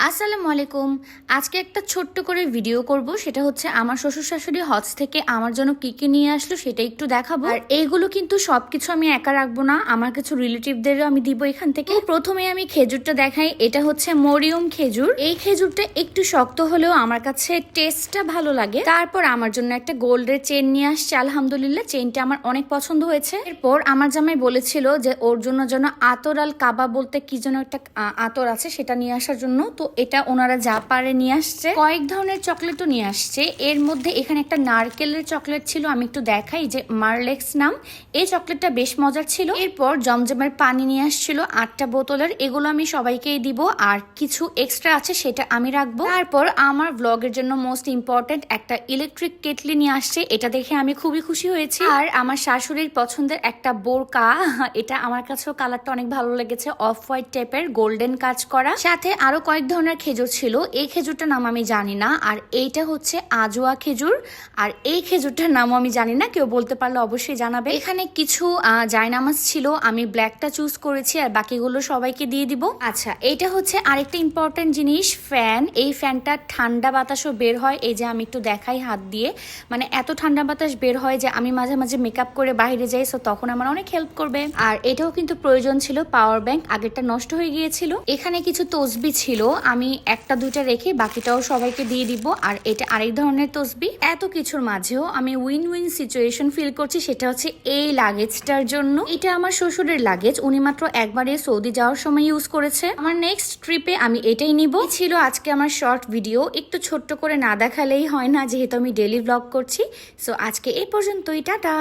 আসসালামু আলাইকুম। আজকে একটা ছোট্ট করে ভিডিও করব, সেটা হচ্ছে আমার শ্বশুর শাশুড়ি হজ থেকে আমার জন্য কি কি নিয়ে আসলো সেটা একটু দেখাবো। আর এইগুলো কিন্তু সবকিছু আমি একা রাখবো না, আমার কিছু রিলেটিভদেরও আমি দিব এখান থেকে। প্রথমে আমি খেজুরটা দেখাই। এটা হচ্ছে মরিয়ম খেজুর। এই খেজুরটা একটু শক্ত হলেও আমার কাছে টেস্টটা ভালো লাগে। তারপর আমার জন্য একটা গোল্ডের চেন নিয়ে আসছে, আলহামদুলিল্লাহ চেনটা আমার অনেক পছন্দ হয়েছে। এরপর আমার জামাই বলেছিল যে ওর জন্য যেন আতর আল কাবা বলতে কি যেন একটা আতর আছে সেটা নিয়ে আসার জন্য, তো এটা ওনারা যা পারে নিয়ে আসছে। কয়েক ধরনের চকলেটও নিয়ে আসছে। এর মধ্যে এখানে একটা নারকেলের চকলেট ছিল, আমি একটু দেখাই, যে মারলেক্স নাম। এই চকলেটটা বেশ মজার ছিল। এরপর জমজমের পানি নিয়ে আসছিল 8টা বোতলের, এগুলো আমি সবাইকেই দিব, আর কিছু এক্সট্রা আছে সেটা আমি রাখবো। তারপর আমার ব্লগের জন্য মোস্ট ইম্পর্টেন্ট একটা ইলেকট্রিক কেটলি নিয়ে আসছে, এটা দেখে আমি খুবই খুশি হয়েছি। আর আমার শাশুড়ির পছন্দের একটা বোরকা, এটা আমার কাছেও কালারটা অনেক ভালো লেগেছে, অফ হোয়াইট টাইপের গোল্ডেন কাজ করা। সাথে আরো কয়েক ধরনের খেজুর ছিল, এই খেজুরটার নাম আমি জানি না। আর এইটা হচ্ছে আজোয়া খেজুর, আর এই খেজুরটার নামও আমি জানি না, কেউ বলতে পারলে অবশ্যই জানাবে। এখানে কিছু জায়নামাজ ছিল, আমি ব্ল্যাকটা চুজ করেছি, আর বাকিগুলো সবাইকে দিয়ে দিব। আচ্ছা, এইটা হচ্ছে আরেকটা ইম্পর্টেন্ট জিনিস, ফ্যান। এই ফ্যানটা ঠান্ডা বাতাসও বের হয়, এই যে আমি একটু দেখাই হাত দিয়ে, মানে এত ঠান্ডা বাতাস বের হয় যে আমি মাঝে মাঝে মেকআপ করে বাইরে যাই, সো তখন আমার অনেক হেল্প করবে। আর এটাও কিন্তু প্রয়োজন ছিল, পাওয়ার ব্যাংক, আগেরটা নষ্ট হয়ে গিয়েছিল। এখানে কিছু তসবি ছিল, আমি একটা দুইটা রেখে বাকিটাও সবাইকে দিয়ে দিব। আর এটা আরেক ধরনের তসবি। এত কিছুর মাঝেও আমি উইন উইন সিচুয়েশন ফিল করছি, সেটা হচ্ছে এই লাগেজটার জন্য। এটা আমার শ্বশুরের লাগেজ, উনি মাত্র একবারে সৌদি যাওয়ার সময় ইউজ করেছে। আমার নেক্সট ট্রিপে আমি এটাই নিব। ছিল আজকে আমার শর্ট ভিডিও, একটু ছোট্ট করে না দেখালেই হয় না, যেহেতু আমি ডেইলি ব্লগ করছি। সো আজকে এই পর্যন্তই, টাটা।